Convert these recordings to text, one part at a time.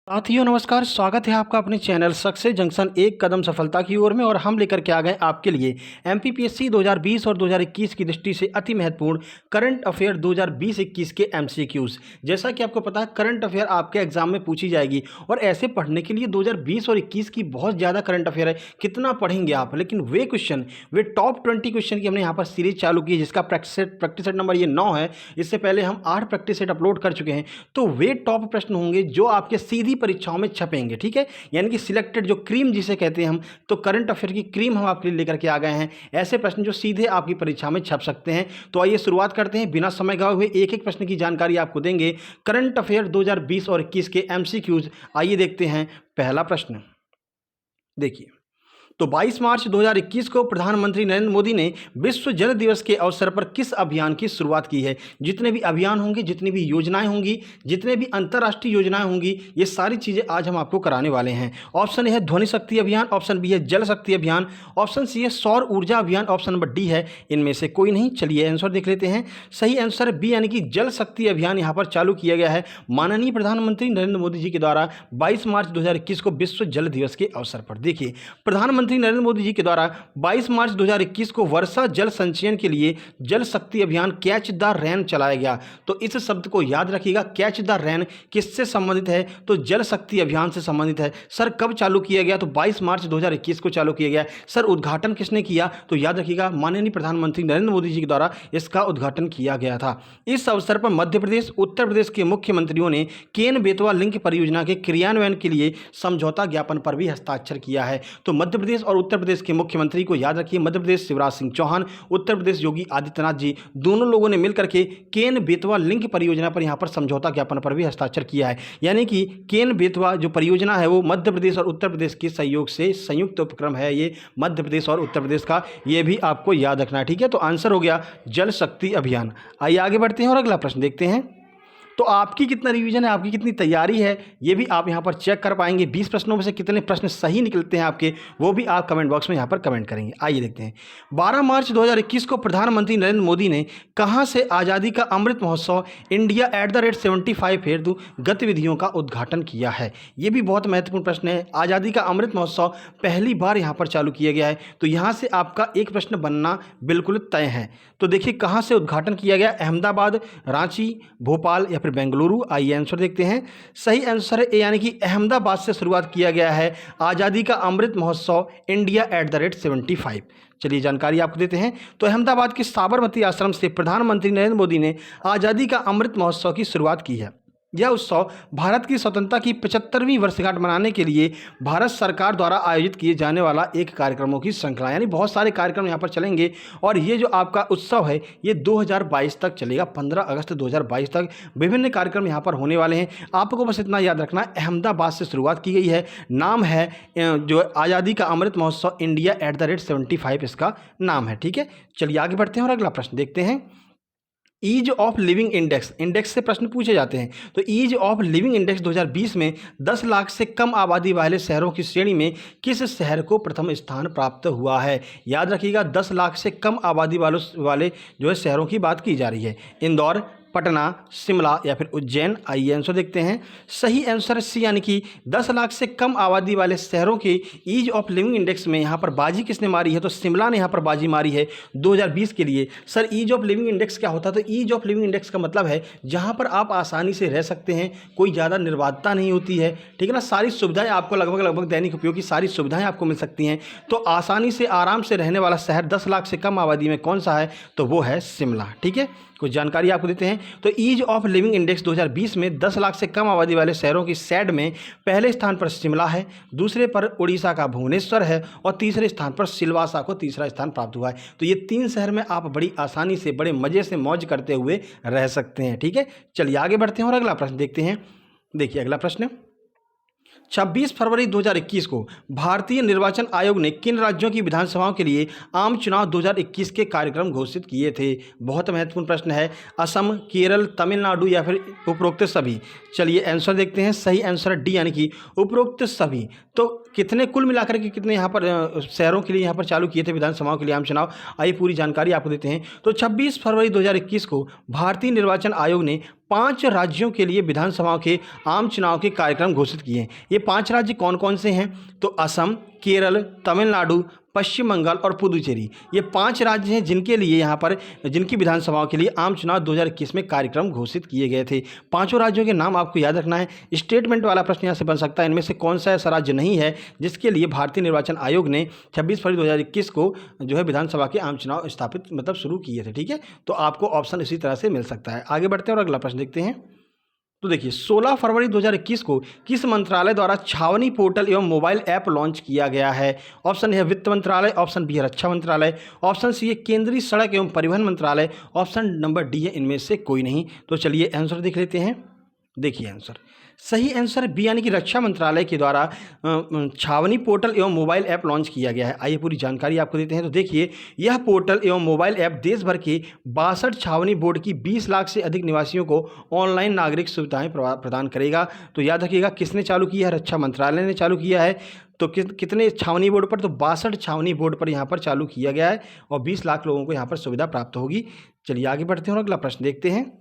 साथियों नमस्कार, स्वागत है आपका अपने चैनल सक्सेस जंक्शन एक कदम सफलता की ओर में। और हम लेकर के आ गए आपके लिए एमपीपीएससी 2020 और 2021 की दृष्टि से अति महत्वपूर्ण करंट अफेयर 2020-21 के एमसीक्यूज। जैसा कि आपको पता है, करंट अफेयर आपके एग्जाम में पूछी जाएगी और ऐसे पढ़ने के लिए 2020 और 21 की बहुत ज़्यादा करंट अफेयर है। कितना पढ़ेंगे आप, लेकिन वे क्वेश्चन, वे टॉप 20 क्वेश्चन की हमने यहाँ पर सीरीज चालू की, जिसका प्रैक्टिस सेट नंबर ये 9 है। इससे पहले हम 8 प्रैक्टिस सेट अपलोड कर चुके हैं। तो वे टॉप प्रश्न होंगे जो आपके सीधी परीक्षाओं में छपेंगे, ठीक है। यानी कि सिलेक्टेड, जो क्रीम जिसे कहते हैं हम, तो करंट अफेयर की क्रीम हम आपके लिए लेकर के आ गए हैं। ऐसे प्रश्न जो सीधे आपकी परीक्षा में छप सकते हैं। तो आइए शुरुआत करते हैं, बिना समय गवाए हुए एक एक प्रश्न की जानकारी आपको देंगे। करंट अफेयर 2020 और 21 के एमसीक्यूज। आइए देखते हैं पहला प्रश्न। देखिए, तो 22 मार्च 2021 को प्रधानमंत्री नरेंद्र मोदी ने विश्व जल दिवस के अवसर पर किस अभियान की शुरुआत की है। जितने भी अभियान होंगे, जितनी भी योजनाएं होंगी, जितने भी अंतर्राष्ट्रीय योजनाएं होंगी, ये सारी चीज़ें आज हम आपको कराने वाले हैं। ऑप्शन ए है ध्वनि शक्ति अभियान, ऑप्शन बी है जल शक्ति अभियान, ऑप्शन सी है सौर ऊर्जा अभियान, ऑप्शन नंबर डी है इनमें से कोई नहीं। चलिए आंसर देख लेते हैं। सही आंसर बी, यानी कि जल शक्ति अभियान यहाँ पर चालू किया गया है माननीय प्रधानमंत्री नरेंद्र मोदी जी के द्वारा 22 मार्च 2021 को विश्व जल दिवस के अवसर पर। देखिए, प्रधानमंत्री नरेंद्र मोदी जी के द्वारा 22 मार्च 2021 को वर्षा जल संचयन के लिए जल शक्ति अभियान कैच द रैन चलाया गया। तो इस शब्द को याद रखिएगा, कैच द रैन किससे संबंधित है, तो जल शक्ति अभियान से संबंधित है। सर कब चालू किया गया, तो 22 मार्च 2021 को चालू किया गया। सर उद्घाटन किसने किया, तो याद रखिएगा माननीय प्रधानमंत्री नरेंद्र मोदी जी के द्वारा इसका उद्घाटन किया गया था। इस अवसर पर मध्य प्रदेश, उत्तर प्रदेश के मुख्यमंत्रियों ने केन बेतवा लिंक परियोजना के क्रियान्वयन के लिए समझौता ज्ञापन पर भी हस्ताक्षर किया है। तो मध्य प्रदेश और उत्तर प्रदेश के मुख्यमंत्री को याद रखिए, मध्य प्रदेश शिवराज सिंह चौहान, उत्तर प्रदेश योगी आदित्यनाथ जी, दोनों लोगों ने मिलकर के केन बेतवा लिंक परियोजना पर यहां पर समझौता ज्ञापन पर भी हस्ताक्षर किया है। यानी कि केन बेतवा जो परियोजना है वो मध्य प्रदेश और उत्तर प्रदेश के सहयोग से संयुक्त उपक्रम है, ये मध्य प्रदेश और उत्तर प्रदेश का, ये भी आपको याद रखना है, ठीक है। तो आंसर हो गया जल शक्ति अभियान। आइए आगे बढ़ते हैं और अगला प्रश्न देखते हैं। तो आपकी कितना रिवीजन है, आपकी कितनी तैयारी है, ये भी आप यहाँ पर चेक कर पाएंगे। 20 प्रश्नों में से कितने प्रश्न सही निकलते हैं आपके, वो भी आप कमेंट बॉक्स में यहाँ पर कमेंट करेंगे। आइए देखते हैं। 12 मार्च 2021 को प्रधानमंत्री नरेंद्र मोदी ने कहाँ से आज़ादी का अमृत महोत्सव इंडिया @75 हेतु गतिविधियों का उद्घाटन किया है। ये भी बहुत महत्वपूर्ण प्रश्न है। आज़ादी का अमृत महोत्सव पहली बार यहाँ पर चालू किया गया है, तो यहाँ से आपका एक प्रश्न बनना बिल्कुल तय है। तो देखिए, कहाँ से उद्घाटन किया गया, अहमदाबाद, रांची, भोपाल या फिर बेंगलुरु। आइए आंसर देखते हैं। सही आंसर है ए, यानी कि अहमदाबाद से शुरुआत किया गया है आज़ादी का अमृत महोत्सव इंडिया @75। चलिए जानकारी आपको देते हैं। तो अहमदाबाद के साबरमती आश्रम से प्रधानमंत्री नरेंद्र मोदी ने आज़ादी का अमृत महोत्सव की शुरुआत की है। यह उत्सव भारत की स्वतंत्रता की 75वीं वर्षगांठ मनाने के लिए भारत सरकार द्वारा आयोजित किए जाने वाला एक कार्यक्रमों की श्रृंखला, यानी बहुत सारे कार्यक्रम यहाँ पर चलेंगे। और ये जो आपका उत्सव है ये 2022 तक चलेगा, 15 अगस्त 2022 तक विभिन्न कार्यक्रम यहाँ पर होने वाले हैं। आपको बस इतना याद रखना, अहमदाबाद से शुरुआत की गई है, नाम है जो आज़ादी का अमृत महोत्सव इंडिया @75 इसका नाम है, ठीक है। चलिए आगे बढ़ते हैं और अगला प्रश्न देखते हैं। ईज ऑफ लिविंग इंडेक्स से प्रश्न पूछे जाते हैं। तो ईज ऑफ लिविंग इंडेक्स 2020 में 10 लाख से कम आबादी वाले शहरों की श्रेणी में किस शहर को प्रथम स्थान प्राप्त हुआ है। याद रखिएगा, 10 लाख से कम आबादी वाले जो है शहरों की बात की जा रही है। इंदौर, पटना, शिमला या फिर उज्जैन। आइए आंसर देखते हैं। सही आंसर सी, यानी कि 10 लाख से कम आबादी वाले शहरों के ईज ऑफ लिविंग इंडेक्स में यहाँ पर बाजी किसने मारी है, तो शिमला ने यहाँ पर बाजी मारी है 2020 के लिए। Sir ease of living index क्या होता है, तो ईज ऑफ लिविंग इंडेक्स का मतलब है जहाँ पर आप आसानी से रह सकते हैं, कोई ज़्यादा निर्बाधता नहीं होती है, ठीक है ना। सारी सुविधाएं आपको लगभग दैनिक उपयोग की सारी सुविधाएं आपको मिल सकती हैं। तो आसानी से आराम से रहने वाला शहर 10 लाख से कम आबादी में कौन सा है, तो वो है शिमला, ठीक है। कुछ जानकारी आपको देते हैं। तो ईज ऑफ लिविंग इंडेक्स 2020 में 10 लाख से कम आबादी वाले शहरों की सैड में पहले स्थान पर शिमला है, दूसरे पर उड़ीसा का भुवनेश्वर है और तीसरे स्थान पर सिलवासा को तीसरा स्थान प्राप्त हुआ है। तो ये 3 शहर में आप बड़ी आसानी से, बड़े मज़े से मौज करते हुए रह सकते हैं, ठीक है। चलिए आगे बढ़ते हैं और अगला प्रश्न देखते हैं। देखिए अगला प्रश्न, 26 फरवरी 2021 को भारतीय निर्वाचन आयोग ने किन राज्यों की विधानसभाओं के लिए आम चुनाव 2021 के कार्यक्रम घोषित किए थे। बहुत महत्वपूर्ण प्रश्न है। असम, केरल, तमिलनाडु या फिर उपरोक्त सभी। चलिए आंसर देखते हैं। सही आंसर डी, यानी कि उपरोक्त सभी। तो कितने कुल मिलाकर के कितने यहाँ पर शहरों के लिए यहाँ पर चालू किए थे विधानसभाओं के लिए आम चुनाव, आइए पूरी जानकारी आपको देते हैं। तो 26 फरवरी 2021 को भारतीय निर्वाचन आयोग ने 5 राज्यों के लिए विधानसभाओं के आम चुनाव के कार्यक्रम घोषित किए हैं। ये 5 राज्य कौन कौन से हैं? तो असम, केरल, तमिलनाडु, पश्चिम बंगाल और पुदुचेरी। ये 5 राज्य हैं जिनके लिए यहाँ पर जिनकी विधानसभाओं के लिए आम चुनाव 2021 में कार्यक्रम घोषित किए गए थे। 5 राज्यों के नाम आपको याद रखना है। स्टेटमेंट वाला प्रश्न यहाँ से बन सकता है, इनमें से कौन सा ऐसा राज्य नहीं है जिसके लिए भारतीय निर्वाचन आयोग ने 26 फरवरी 2021 को जो है विधानसभा के आम चुनाव स्थापित मतलब शुरू किए थे। ठीक है, तो आपको ऑप्शन इसी तरह से मिल सकता है। आगे बढ़ते हैं और अगला प्रश्न देखते हैं। तो देखिए 16 फरवरी 2021 को किस मंत्रालय द्वारा छावनी पोर्टल एवं मोबाइल ऐप लॉन्च किया गया है? ऑप्शन है वित्त मंत्रालय, ऑप्शन बी है रक्षा मंत्रालय, ऑप्शन सी है केंद्रीय सड़क एवं परिवहन मंत्रालय, ऑप्शन नंबर डी है इनमें से कोई नहीं। तो चलिए आंसर देख लेते हैं। देखिए आंसर सही आंसर बी यानी कि रक्षा मंत्रालय के द्वारा छावनी पोर्टल एवं मोबाइल ऐप लॉन्च किया गया है। आइए पूरी जानकारी आपको देते हैं। तो देखिए यह पोर्टल एवं मोबाइल ऐप देश भर के 62 छावनी बोर्ड की 20 लाख से अधिक निवासियों को ऑनलाइन नागरिक सुविधाएं प्रदान करेगा। तो याद रखिएगा किसने चालू किया है? रक्षा मंत्रालय ने चालू किया है। तो कितने छावनी बोर्ड पर? तो 62 छावनी बोर्ड पर यहाँ पर चालू किया गया है और 20 लाख लोगों को यहाँ पर सुविधा प्राप्त होगी। चलिए आगे बढ़ते हैं और अगला प्रश्न देखते हैं।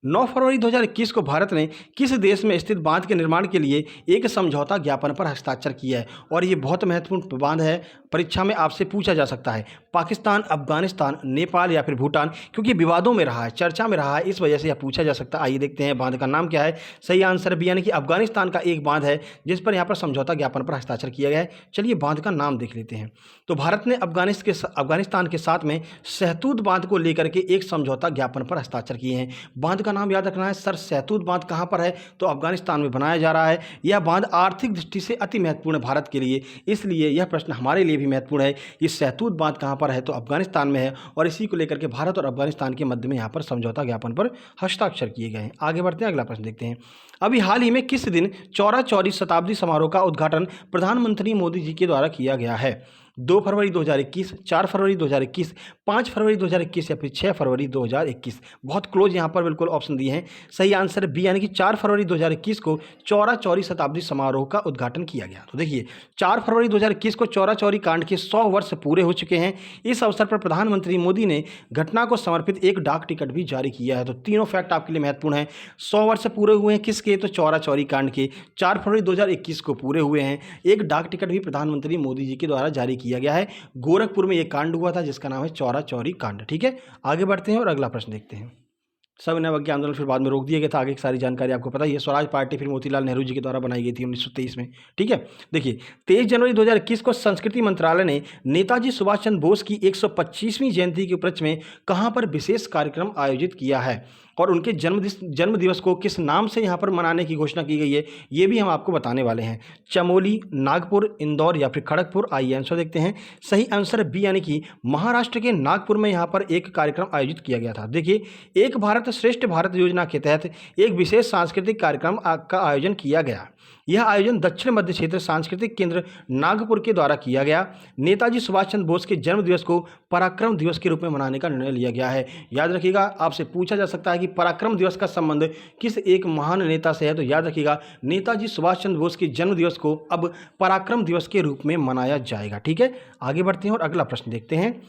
9 फरवरी 2021 को भारत ने किस देश में स्थित बांध के निर्माण के लिए एक समझौता ज्ञापन पर हस्ताक्षर किया है? और ये बहुत महत्वपूर्ण बांध है, परीक्षा में आपसे पूछा जा सकता है। पाकिस्तान, अफगानिस्तान, नेपाल या फिर भूटान? क्योंकि विवादों में रहा है, चर्चा में रहा है, इस वजह से यह पूछा जा सकता है। आइए देखते हैं बांध का नाम क्या है। सही आंसर बी यानी कि अफगानिस्तान का एक बांध है जिस पर यहाँ पर समझौता ज्ञापन पर हस्ताक्षर किया गया है। चलिए बांध का नाम देख लेते हैं। तो भारत ने अफगानिस्तान के साथ में सहतूत बांध को लेकर के एक समझौता ज्ञापन पर हस्ताक्षर किए हैं। बांध का नाम याद रखना है सर। सहतूत बांध कहाँ पर है? तो अफगानिस्तान में बनाया जा रहा है। यह बांध आर्थिक दृष्टि से अति महत्वपूर्ण है भारत के लिए, इसलिए यह प्रश्न हमारे लिए भी महत्वपूर्ण है। ये सहतूत बांध कहाँ पर है? तो अफगानिस्तान में है और इसी को लेकर के भारत और अफगानिस्तान के मध्य में यहाँ पर समझौता ज्ञापन पर हस्ताक्षर किए गए हैं। आगे बढ़ते हैं, अगला प्रश्न देखते हैं। अभी हाल ही में किस दिन चौरा चौरी शताब्दी समारोह का उद्घाटन प्रधानमंत्री मोदी जी के द्वारा किया गया है? 2 फरवरी 2021, 4 फरवरी 2021, 5 फरवरी 2021 या फिर 6 फरवरी 2021? बहुत क्लोज यहाँ पर बिल्कुल ऑप्शन दिए हैं। सही आंसर बी यानी कि 4 फरवरी 2021 को चौरा चौरी शताब्दी समारोह का उद्घाटन किया गया। तो देखिए 4 फरवरी 2021 को चौरा चौरी कांड के 100 वर्ष पूरे हो चुके हैं। इस अवसर पर प्रधानमंत्री मोदी ने घटना को समर्पित एक डाक टिकट भी जारी किया है। तो तीनों फैक्ट आपके लिए महत्वपूर्ण है। 100 वर्ष पूरे हुए हैं किसके? तो चौरा चौरी कांड के। 4 फरवरी 2021 को पूरे हुए हैं। एक डाक टिकट भी प्रधानमंत्री मोदी जी के द्वारा जारी किया गया है। गोरखपुर में यह कांड हुआ था जिसका नाम है चौरा चौरी कांड। ठीक है, आगे बढ़ते हैं और अगला प्रश्न देखते हैं। सविनय अवज्ञा आंदोलन फिर बाद में रोक दिया गया था। आगे की सारी जानकारी आपको पता ही है। स्वराज पार्टी फिर मोतीलाल नेहरू जी के द्वारा बनाई गई थी 1923 में। ठीक है, देखिए 23 जनवरी 2021 को संस्कृति मंत्रालय ने नेताजी सुभाष चंद्र बोस की 125वीं जयंती के उपलक्ष्य में कहां पर विशेष कार्यक्रम आयोजित किया है और उनके जन्म दिवस को किस नाम से यहाँ पर मनाने की घोषणा की गई है, ये भी हम आपको बताने वाले हैं। चमोली, नागपुर, इंदौर या फिर खड़गपुर? आइए आंसर देखते हैं। सही आंसर बी यानी कि महाराष्ट्र के नागपुर में यहाँ पर एक कार्यक्रम आयोजित किया गया था। देखिए एक भारत श्रेष्ठ भारत योजना के तहत एक विशेष सांस्कृतिक कार्यक्रम का आयोजन किया गया। यह आयोजन दक्षिण मध्य क्षेत्र सांस्कृतिक केंद्र नागपुर के द्वारा किया गया। नेताजी सुभाष चंद्र बोस के जन्म दिवस को पराक्रम दिवस के रूप में मनाने का निर्णय लिया गया है। याद रखिएगा, आपसे पूछा जा सकता है कि पराक्रम दिवस का संबंध किस एक महान नेता से है? तो याद रखिएगा नेताजी सुभाष चंद्र बोस के जन्म दिवस को अब पराक्रम दिवस के रूप में मनाया जाएगा। ठीक है, आगे बढ़ते हैं और अगला प्रश्न देखते हैं।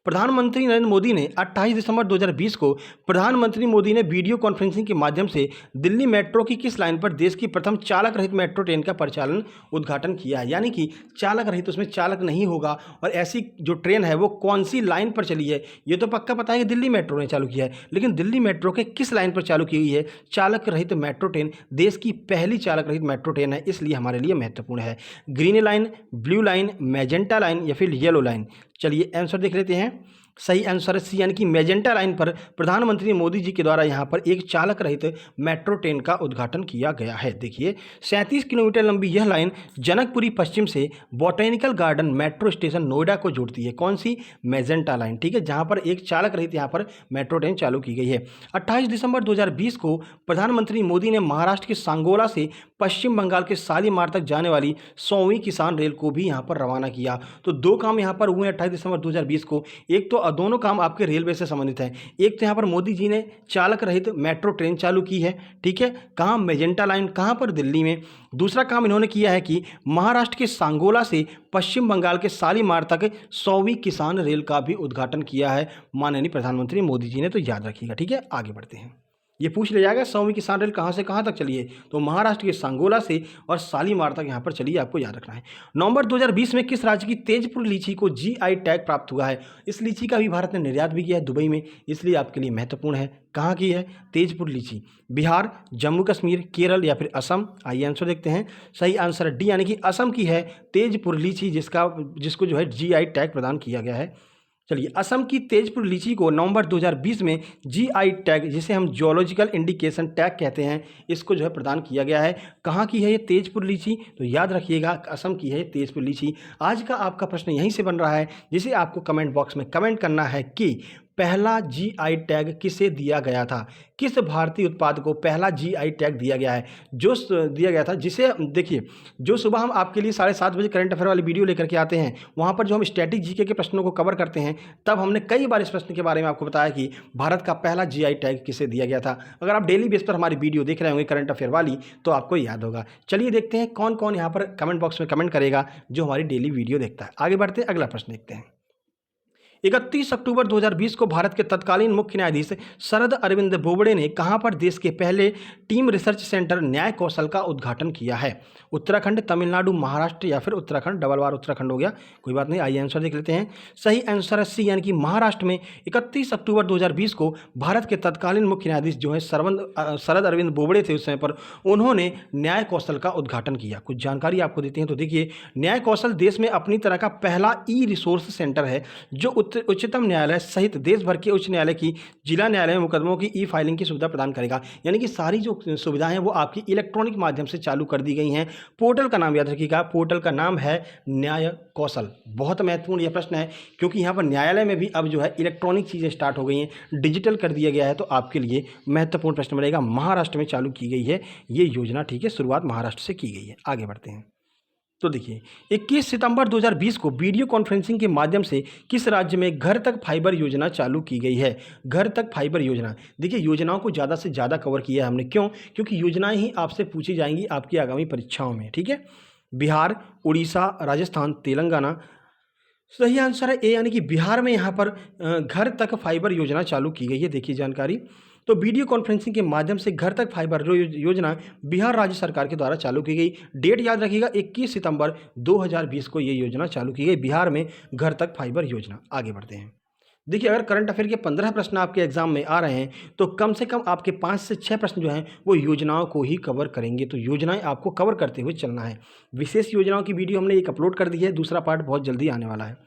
प्रधानमंत्री नरेंद्र मोदी ने 28 दिसंबर 2020 को प्रधानमंत्री मोदी ने वीडियो कॉन्फ्रेंसिंग के माध्यम से दिल्ली मेट्रो की किस लाइन पर देश की प्रथम चालक रहित मेट्रो ट्रेन का परिचालन उद्घाटन किया है? यानी कि चालक रहित, उसमें चालक नहीं होगा और ऐसी जो ट्रेन है वो कौन सी लाइन पर चली है ये तो पक्का पता है कि दिल्ली मेट्रो ने चालू किया है, लेकिन दिल्ली मेट्रो के किस लाइन पर चालू की गई है चालक रहित मेट्रो ट्रेन? देश की पहली चालक रहित मेट्रो ट्रेन है, इसलिए हमारे लिए महत्वपूर्ण है। Green line, blue line, magenta line या फिर येलो लाइन? चलिए आंसर देख लेते हैं। सही आंसर है सी यानी कि मैजेंटा लाइन पर प्रधानमंत्री मोदी जी के द्वारा यहाँ पर एक चालक रहित मेट्रो ट्रेन का उद्घाटन किया गया है। देखिए 37 किलोमीटर लंबी यह लाइन जनकपुरी पश्चिम से botanical garden metro station Noida को जोड़ती है। कौन सी? Magenta line. ठीक है, जहाँ पर एक चालक रहित यहाँ पर मेट्रो ट्रेन चालू की गई है। 28 दिसंबर 2020 को प्रधानमंत्री मोदी ने महाराष्ट्र के सांगोला से पश्चिम बंगाल के शालीमार तक जाने वाली 100वीं किसान रेल को भी यहाँ पर रवाना किया। तो दो काम यहाँ पर हुए 28 दिसंबर 2020 को। एक तो दोनों काम आपके रेलवे से संबंधित हैं। एक तो यहाँ पर मोदी जी ने चालक रहित मेट्रो ट्रेन चालू की है। ठीक है, कहाँ? Magenta line. कहाँ पर? दिल्ली में। दूसरा काम इन्होंने किया है कि महाराष्ट्र के सांगोला से पश्चिम बंगाल के शालीमार तक 100वीं किसान रेल का भी उद्घाटन किया है माननीय प्रधानमंत्री मोदी जी ने। तो याद रखिएगा। ठीक है, आगे बढ़ते हैं। ये पूछ लिया जाएगा 100वीं किसान रेल कहाँ से कहाँ तक चली है, तो महाराष्ट्र के सांगोला से और शालीमार तक यहाँ पर चली है, आपको याद रखना है। नवंबर 2020 में किस राज्य की तेजपुर लीची को जीआई टैग प्राप्त हुआ है? इस लीची का भी भारत ने निर्यात भी किया है दुबई में, इसलिए आपके लिए महत्वपूर्ण है। कहाँ की है तेजपुर लीची? बिहार, जम्मू कश्मीर, केरल या फिर असम? आइए आंसर देखते हैं। सही आंसर है डी, यानी कि असम की है तेजपुर लीची, जिसको जो है जीआई टैग प्रदान किया गया है। चलिए, असम की तेजपुर लीची को नवंबर 2020 में जीआई टैग, जिसे हम जियोलॉजिकल इंडिकेशन टैग कहते हैं, इसको जो है प्रदान किया गया है। कहाँ की है ये तेजपुर लीची? तो याद रखिएगा असम की है तेजपुर लीची। आज का आपका प्रश्न यहीं से बन रहा है, जिसे आपको कमेंट बॉक्स में कमेंट करना है कि पहला जीआई टैग किसे दिया गया था, किस भारतीय उत्पाद को पहला जीआई टैग दिया गया है, जो दिया गया था, जिसे देखिए जो सुबह हम आपके लिए 7:30 बजे करंट अफेयर वाली वीडियो लेकर के आते हैं, वहाँ पर जो हम स्टैटिक जीके के प्रश्नों को कवर करते हैं, तब हमने कई बार इस प्रश्न के बारे में आपको बताया कि भारत का पहला जीआई टैग किसे दिया गया था। अगर आप डेली बेस पर हमारी वीडियो देख रहे होंगे करंट अफेयर वाली, तो आपको याद होगा। चलिए देखते हैं कौन कौन यहाँ पर कमेंट बॉक्स में कमेंट करेगा जो हमारी डेली वीडियो देखता है। आगे बढ़ते हैं, अगला प्रश्न देखते हैं। 31 अक्टूबर 2020 को भारत के तत्कालीन मुख्य न्यायाधीश शरद अरविंद बोबड़े ने कहां पर देश के पहले टीम रिसर्च सेंटर न्याय कौशल का उद्घाटन किया है? उत्तराखंड, तमिलनाडु, महाराष्ट्र या फिर उत्तराखंड? डबल बार उत्तराखंड हो गया, कोई बात नहीं। आइए आंसर देख लेते हैं। सही आंसर है सी, यानी कि महाराष्ट्र में 31 अक्टूबर 2020 को भारत के तत्कालीन मुख्य न्यायाधीश जो है शरद अरविंद बोबड़े थे उस समय पर, उन्होंने न्याय कौशल का उद्घाटन किया। कुछ जानकारी आपको देते हैं। तो देखिए, न्याय कौशल देश में अपनी तरह का पहला ई रिसोर्स सेंटर है, जो उच्चतम न्यायालय सहित देश भर के उच्च न्यायालय की जिला न्यायालय में मुकदमों की ई फाइलिंग की सुविधा प्रदान करेगा। यानी कि सारी जो सुविधाएं हैं वो आपकी इलेक्ट्रॉनिक माध्यम से चालू कर दी गई हैं। पोर्टल का नाम याद रखिएगा, पोर्टल का नाम है न्याय कौशल। बहुत महत्वपूर्ण यह प्रश्न है, क्योंकि यहाँ पर न्यायालय में भी अब जो है इलेक्ट्रॉनिक चीज़ें स्टार्ट हो गई हैं, डिजिटल कर दिया गया है, तो आपके लिए महत्वपूर्ण प्रश्न बनेगा। महाराष्ट्र में चालू की गई है ये योजना, ठीक है, शुरुआत महाराष्ट्र से की गई है। आगे बढ़ते हैं। तो देखिए, 21 सितंबर 2020 को वीडियो कॉन्फ्रेंसिंग के माध्यम से किस राज्य में घर तक फाइबर योजना चालू की गई है? घर तक फाइबर योजना, देखिए योजनाओं को ज़्यादा से ज़्यादा कवर किया है हमने। क्यों? क्योंकि योजनाएं ही आपसे पूछी जाएंगी आपकी आगामी परीक्षाओं में, ठीक है। बिहार, उड़ीसा, राजस्थान, तेलंगाना? सही आंसर है ए, यानी कि बिहार में यहाँ पर घर तक फाइबर योजना चालू की गई है। देखिए जानकारी, तो वीडियो कॉन्फ्रेंसिंग के माध्यम से घर तक फाइबर योजना बिहार राज्य सरकार के द्वारा चालू की गई। डेट याद रखिएगा, 21 सितंबर 2020 को ये योजना चालू की गई बिहार में, घर तक फाइबर योजना। आगे बढ़ते हैं। देखिए, अगर करंट अफेयर के 15 प्रश्न आपके एग्जाम में आ रहे हैं, तो कम से कम आपके 5 से 6 प्रश्न जो हैं वो योजनाओं को ही कवर करेंगे। तो योजनाएं आपको कवर करते हुए चलना है। विशेष योजनाओं की वीडियो हमने एक अपलोड कर दी है, दूसरा पार्ट बहुत जल्दी आने वाला है।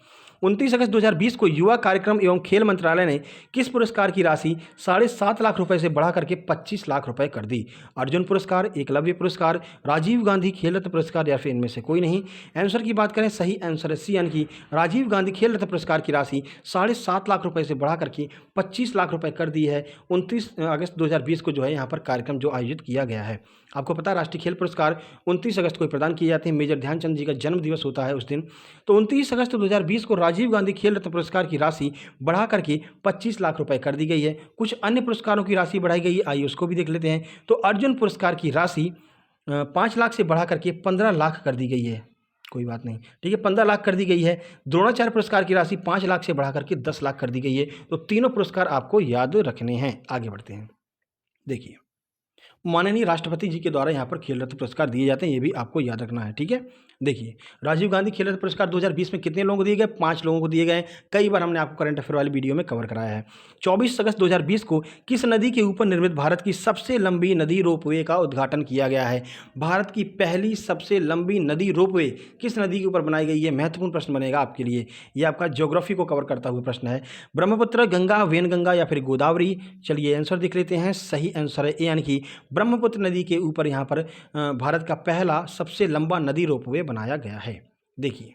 29 अगस्त 2020 को युवा कार्यक्रम एवं खेल मंत्रालय ने किस पुरस्कार की राशि 7.5 लाख रुपए से बढ़ा करके 25 लाख रुपए कर दी? अर्जुन पुरस्कार, एकलव्य पुरस्कार, राजीव गांधी खेल रत्न पुरस्कार या फिर इनमें से कोई नहीं? आंसर की बात करें, सही आंसर है सी, यानी कि राजीव गांधी खेल रत्न पुरस्कार की राशि 7.5 लाख रुपए से बढ़ा करके 25 लाख रुपए कर दी है। 29 अगस्त 2020 को जो है यहाँ पर कार्यक्रम जो आयोजित किया गया है। आपको पता है राष्ट्रीय खेल पुरस्कार 29 अगस्त को प्रदान किए जाते हैं। मेजर ध्यानचंद जी का जन्म दिवस होता है उस दिन। तो 29 अगस्त 2020 को राजीव गांधी खेल रत्न पुरस्कार की राशि बढ़ा करके 25 लाख रुपए कर दी गई है। कुछ अन्य पुरस्कारों की राशि बढ़ाई गई है, आइए उसको भी देख लेते हैं। तो अर्जुन पुरस्कार की राशि 5 लाख से बढ़ा करके 15 लाख कर दी गई है। कोई बात नहीं, ठीक है, 15 लाख कर दी गई है। द्रोणाचार्य पुरस्कार की राशि 5 लाख से बढ़ा करके 10 लाख कर दी गई है। तो तीनों पुरस्कार आपको याद रखने हैं। आगे बढ़ते हैं। देखिए, माननीय राष्ट्रपति जी के द्वारा यहाँ पर खेल रत्न पुरस्कार दिए जाते हैं, ये भी आपको याद रखना है, ठीक है। देखिए, राजीव गांधी खेल रत्न पुरस्कार 2020 में कितने लोगों को दिए गए? 5 लोगों को दिए गए। कई बार हमने आपको करंट अफेयर वाली वीडियो में कवर कराया है। 24 अगस्त 2020 को किस नदी के ऊपर निर्मित भारत की सबसे लंबी नदी रोपवे का उद्घाटन किया गया है? भारत की पहली सबसे लंबी नदी रोपवे किस नदी के ऊपर बनाई गई है? महत्वपूर्ण प्रश्न बनेगा आपके लिए, ये आपका ज्योग्राफी को कवर करता हुआ प्रश्न है। ब्रह्मपुत्र, गंगा, वेनगंगा या फिर गोदावरी? चलिए आंसर देख लेते हैं। सही आंसर है ए, यानी कि ब्रह्मपुत्र नदी के ऊपर यहाँ पर भारत का पहला सबसे लंबा नदी रोपवे बनाया गया है। देखिए,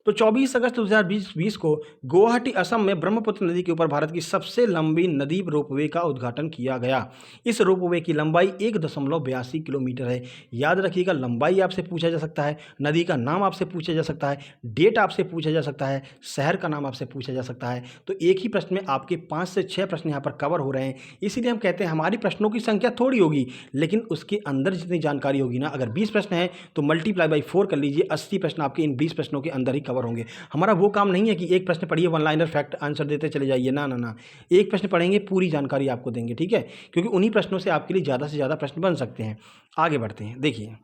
तो 24 अगस्त 2020 को गुवाहाटी असम में ब्रह्मपुत्र नदी के ऊपर भारत की सबसे लंबी नदी रोपवे का उद्घाटन किया गया। इस रोपवे की लंबाई 1.82 किलोमीटर है। याद रखिएगा, लंबाई आपसे पूछा जा सकता है, नदी का नाम आपसे पूछा जा सकता है, डेट आपसे पूछा जा सकता है, शहर का नाम आपसे पूछा जा सकता है। तो एक ही प्रश्न में आपके 5 से 6 प्रश्न यहाँ पर कवर हो रहे हैं। इसीलिए हम कहते हैं हमारी प्रश्नों की संख्या थोड़ी होगी, लेकिन उसके अंदर जितनी जानकारी होगी ना, अगर 20 प्रश्न हैं तो मल्टीप्लाई बाई 4 कर लीजिए, 80 प्रश्न आपके इन 20 प्रश्नों के अंदर ही कवर कवर होंगे। हमारा वो काम नहीं है कि एक प्रश्न पढ़िए, वन लाइनर फैक्ट आंसर देते चले जाइए, ना ना ना, एक प्रश्न पढ़ेंगे पूरी जानकारी आपको देंगे, ठीक है, क्योंकि उन्हीं प्रश्नों से आपके लिए ज़्यादा से ज़्यादा प्रश्न बन सकते हैं। आगे बढ़ते हैं। देखिए,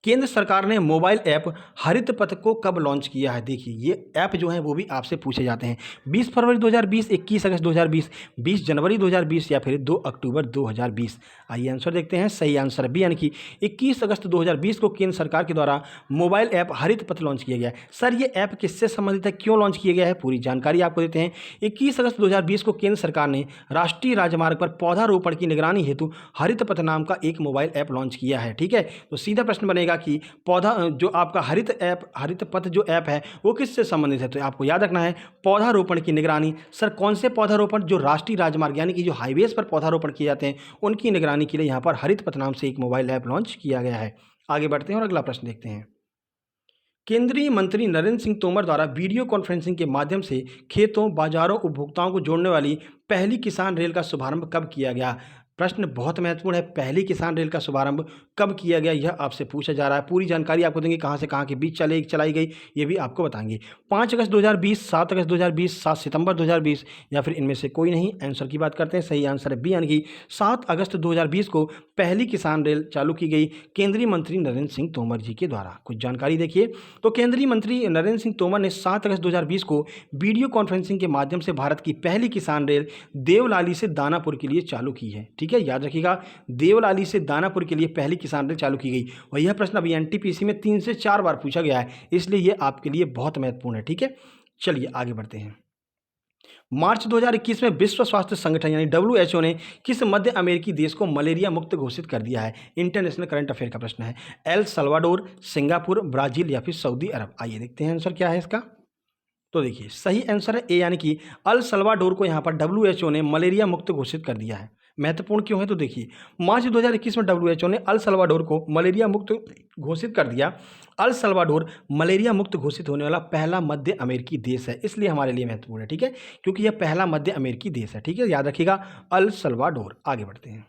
केंद्र सरकार ने मोबाइल ऐप हरित पथ को कब लॉन्च किया है? देखिए, ये ऐप जो है वो भी आपसे पूछे जाते हैं। 20 फरवरी 2020, 21 अगस्त 2020, 20 जनवरी 2020 या फिर 2 अक्टूबर 2020। आइए आंसर देखते हैं। सही आंसर बी, यानी कि 21 अगस्त 2020 को केंद्र सरकार के द्वारा मोबाइल ऐप हरित पथ लॉन्च किया गया है। सर, ये ऐप किससे संबंधित है, क्यों लॉन्च किया गया है, पूरी जानकारी आपको देते हैं। 21 अगस्त 2020 को केंद्र सरकार ने राष्ट्रीय राजमार्ग पर पौधारोपण की निगरानी हेतु हरित पथ नाम का एक मोबाइल ऐप लॉन्च किया है, ठीक है। तो सीधा प्रश्न बनेगा कि पौधा जो आपका हरित पथ जो ऐप है वो किससे संबंधित है? तो आपको याद रखना है पौधारोपण की निगरानी। सर, कौन से पौधारोपण? जो राष्ट्रीय राजमार्ग यानी कि जो हाईवेज पर पौधारोपण किए जाते हैं उनकी निगरानी के लिए यहाँ पर हरित पथ नाम से एक मोबाइल ऐप लॉन्च किया गया है। आगे बढ़ते हैं और अगला प्रश्न देखते हैं। केंद्रीय मंत्री नरेंद्र सिंह तोमर द्वारा वीडियो कॉन्फ्रेंसिंग के माध्यम से खेतों, बाजारों, उपभोक्ताओं को जोड़ने वाली पहली किसान रेल का शुभारंभ कब किया गया? प्रश्न बहुत महत्वपूर्ण है। पहली किसान रेल का शुभारंभ कब किया गया, यह आपसे पूछा जा रहा है। पूरी जानकारी आपको देंगे, कहाँ से कहाँ के बीच चलाई गई ये भी आपको बताएंगे। 5 अगस्त 2020, 7 अगस्त 2020, 7 सितंबर 2020 या फिर इनमें से कोई नहीं। आंसर की बात करते हैं। सही आंसर है बी, यानी कि 7 अगस्त 2020 को पहली किसान रेल चालू की गई केंद्रीय मंत्री नरेंद्र सिंह तोमर जी के द्वारा। कुछ जानकारी देखिए, तो केंद्रीय मंत्री नरेंद्र सिंह तोमर ने 7 अगस्त 2020 को वीडियो कॉन्फ्रेंसिंग के माध्यम से भारत की पहली किसान रेल देवलाली से दानापुर के लिए चालू की है, ठीक है, याद रखिएगा। देवलाली से दानापुर के लिए पहली किसान रेल चालू की गई। और यह प्रश्न अभी एनटीपीसी में 3 से 4 बार पूछा गया है, इसलिए यह आपके लिए बहुत महत्वपूर्ण है, ठीक है। चलिए आगे बढ़ते हैं। मार्च 2021 में विश्व स्वास्थ्य संगठन यानी WHO ने किस मध्य अमेरिकी देश को मलेरिया मुक्त घोषित कर दिया है? इंटरनेशनल करंट अफेयर का प्रश्न है। एल सल्वाडोर, सिंगापुर, ब्राजील या फिर सऊदी अरब। आइए देखते हैं आंसर क्या है इसका। तो देखिए, सही आंसर है ए, यानी कि अल सल्वाडोर को यहाँ पर WHO ने मलेरिया मुक्त घोषित कर दिया है। महत्वपूर्ण क्यों है? तो देखिए, मार्च 2021 में WHO ने अल सल्वाडोर को मलेरिया मुक्त घोषित कर दिया। अल सल्वाडोर मलेरिया मुक्त घोषित होने वाला पहला मध्य अमेरिकी देश है, इसलिए हमारे लिए महत्वपूर्ण है, ठीक है, क्योंकि यह पहला मध्य अमेरिकी देश है, ठीक है, याद रखिएगा अल सल्वाडोर। आगे बढ़ते हैं।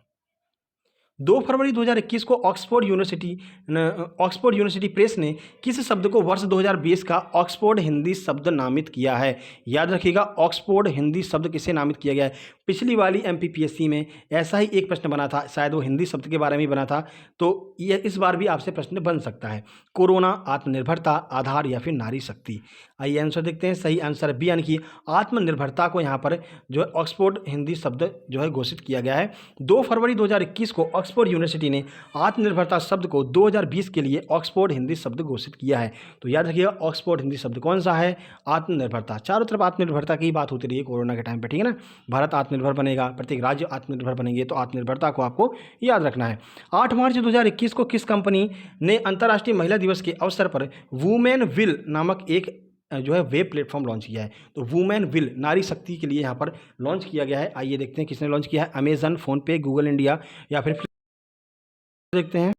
2 फरवरी 2021 को ऑक्सफोर्ड यूनिवर्सिटी प्रेस ने किस शब्द को वर्ष 2020 का ऑक्सफोर्ड हिंदी शब्द नामित किया है? याद रखिएगा, ऑक्सफोर्ड हिंदी शब्द किसे नामित किया गया है? पिछली वाली MPPSC में ऐसा ही एक प्रश्न बना था, शायद वो हिंदी शब्द के बारे में बना था, तो यह इस बार भी आपसे प्रश्न बन सकता है। कोरोना, आत्मनिर्भरता, आधार या फिर नारी शक्ति। आइए आंसर देखते हैं। सही आंसर बी, यानी कि आत्मनिर्भरता को यहाँ पर जो है ऑक्सफोर्ड हिंदी शब्द जो है घोषित किया गया है। 2 फरवरी 2021 को ऑक्सफोर्ड यूनिवर्सिटी ने आत्मनिर्भरता शब्द को 2020 के लिए ऑक्सफोर्ड हिंदी शब्द घोषित किया है। तो याद रखिएगा ऑक्सफोर्ड हिंदी शब्द कौन सा है? आत्मनिर्भरता। चारों तरफ आत्मनिर्भरता की बात होती रही है कोरोना के टाइम पे, ठीक है ना। भारत आत्मनिर्भर बनेगा, प्रत्येक राज्य आत्मनिर्भर बनेंगे, तो आत्मनिर्भरता को आपको याद रखना है। 8 मार्च 2021 को किस कंपनी ने अंतर्राष्ट्रीय महिला दिवस के अवसर पर वुमेन विल नामक एक जो है वेब प्लेटफॉर्म लॉन्च किया है? तो वुमेन विल नारी शक्ति के लिए यहाँ पर लॉन्च किया गया है। आइए देखते हैं किसने लॉन्च किया है। अमेजन, फोनपे, गूगल इंडिया या फिर देखते हैं।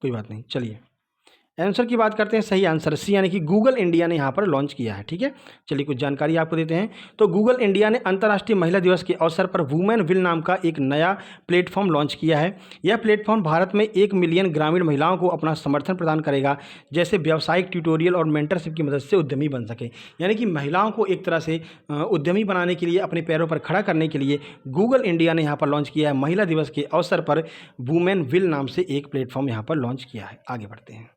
कोई बात नहीं, चलिए आंसर की बात करते हैं। सही आंसर सी, यानी कि गूगल इंडिया ने यहाँ पर लॉन्च किया है, ठीक है। चलिए कुछ जानकारी आपको देते हैं। तो गूगल इंडिया ने अंतर्राष्ट्रीय महिला दिवस के अवसर पर वुमेन विल नाम का एक नया प्लेटफॉर्म लॉन्च किया है। यह प्लेटफॉर्म भारत में 1 मिलियन ग्रामीण महिलाओं को अपना समर्थन प्रदान करेगा, जैसे व्यावसायिक ट्यूटोरियल और मेंटरशिप की मदद से उद्यमी बन सके। यानी कि महिलाओं को एक तरह से उद्यमी बनाने के लिए, अपने पैरों पर खड़ा करने के लिए गूगल इंडिया ने यहाँ पर लॉन्च किया है। महिला दिवस के अवसर पर वुमेन विल नाम से एक प्लेटफॉर्म यहाँ पर लॉन्च किया है। आगे बढ़ते हैं।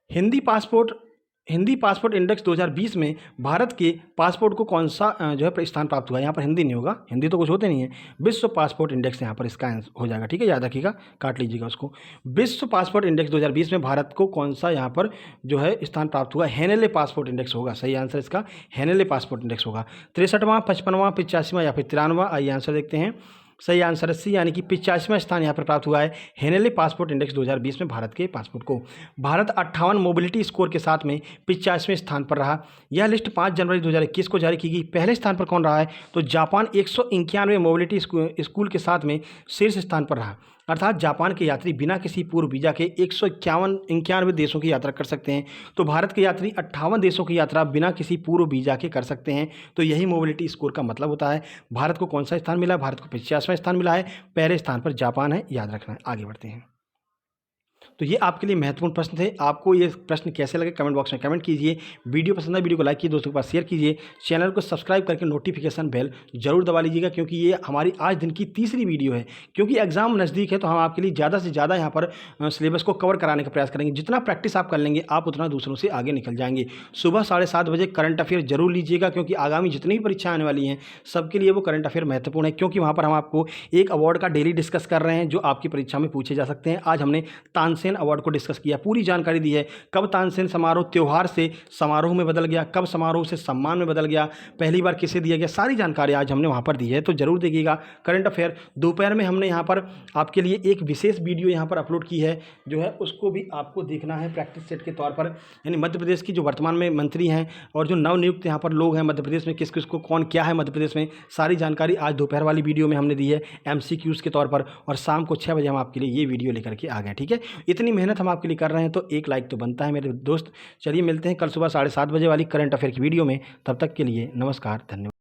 हिंदी पासपोर्ट इंडेक्स 2020 में भारत के पासपोर्ट को कौन सा जो है स्थान प्राप्त हुआ? यहाँ पर हिंदी नहीं होगा, हिंदी तो कुछ होते नहीं है। विश्व पासपोर्ट इंडेक्स यहाँ पर इसका हो जाएगा, ठीक है, याद रखिएगा, काट लीजिएगा उसको। विश्व पासपोर्ट इंडेक्स 2020 में भारत को कौन सा यहाँ पर जो है स्थान प्राप्त हुआ? हेनेले पासपोर्ट इंडेक्स होगा। सही आंसर इसका हेनेले पासपोर्ट इंडेक्स होगा। 63वां, 55वां, 85वां या फिर 93वां? आइए आंसर देखते हैं। सही आंसर सी, यानी कि 85वां स्थान यहाँ पर प्राप्त हुआ है हेनेले पासपोर्ट इंडेक्स 2020 में भारत के पासपोर्ट को। भारत 58 मोबिलिटी स्कोर के साथ में 85वें स्थान पर रहा। यह लिस्ट 5 जनवरी 2021 को जारी की गई। पहले स्थान पर कौन रहा है? तो जापान 191 मोबिलिटी स्कूल के साथ में शीर्ष स्थान पर रहा। अर्थात जापान के यात्री बिना किसी पूर्व वीज़ा के 191 देशों की यात्रा कर सकते हैं। तो भारत के यात्री 58 देशों की यात्रा बिना किसी पूर्व वीज़ा के कर सकते हैं। तो यही मोबिलिटी स्कोर का मतलब होता है। भारत को कौन सा स्थान मिला? भारत को 85वां स्थान मिला है। पहले स्थान पर जापान है, याद रखना है। आगे बढ़ते हैं। तो ये आपके लिए महत्वपूर्ण प्रश्न थे। आपको ये प्रश्न कैसे लगे कमेंट बॉक्स में कमेंट कीजिए। वीडियो पसंद है वीडियो को लाइक कीजिए, दोस्तों के पास शेयर कीजिए। चैनल को सब्सक्राइब करके नोटिफिकेशन बेल जरूर दबा लीजिएगा, क्योंकि ये हमारी आज दिन की तीसरी वीडियो है। क्योंकि एग्जाम नज़दीक है तो हम आपके लिए ज़्यादा से ज़्यादा यहाँ पर सिलेबस को कवर कराने का प्रयास करेंगे। जितना प्रैक्टिस आप कर लेंगे आप उतना दूसरों से आगे निकल जाएंगे। सुबह 7:30 बजे करंट अफेयर जरूर लीजिएगा, क्योंकि आगामी जितनी भी परीक्षाएं आने वाली हैं सबके लिए वो करंट अफेयर महत्वपूर्ण है। क्योंकि वहाँ पर हम आपको एक अवार्ड का डेली डिस्कस कर रहे हैं जो आपकी परीक्षा में पूछे जा सकते हैं। आज हमने तानसेन अवार्ड को डिस्कस किया, पूरी जानकारी दी है। कब तानसेन समारोह त्योहार से समारोह में बदल गया, कब समारोह से सम्मान में बदल गया, पहली बार किसे दिया गया, सारी जानकारी आज हमने वहाँ पर दी है। तो जरूर देखिएगा करंट अफेयर। दोपहर में हमने यहाँ पर आपके लिए एक विशेष वीडियो यहाँ पर अपलोड की है, जो है उसको भी आपको देखना है प्रैक्टिस सेट के तौर पर। यानी मध्य प्रदेश की जो वर्तमान में मंत्री हैं और जो नवनियुक्त यहाँ पर लोग हैं मध्य प्रदेश में, किस किस को कौन क्या है मध्य प्रदेश में, सारी जानकारी आज दोपहर वाली वीडियो में हमने दी है MCQs के तौर पर। और शाम को 6 बजे हम आपके लिए ये वीडियो लेकर के आ गए। ठीक है, इतनी मेहनत हम आपके लिए कर रहे हैं तो एक लाइक तो बनता है मेरे दोस्त। चलिए मिलते हैं कल सुबह 7:30 बजे वाली करंट अफेयर की वीडियो में। तब तक के लिए नमस्कार, धन्यवाद।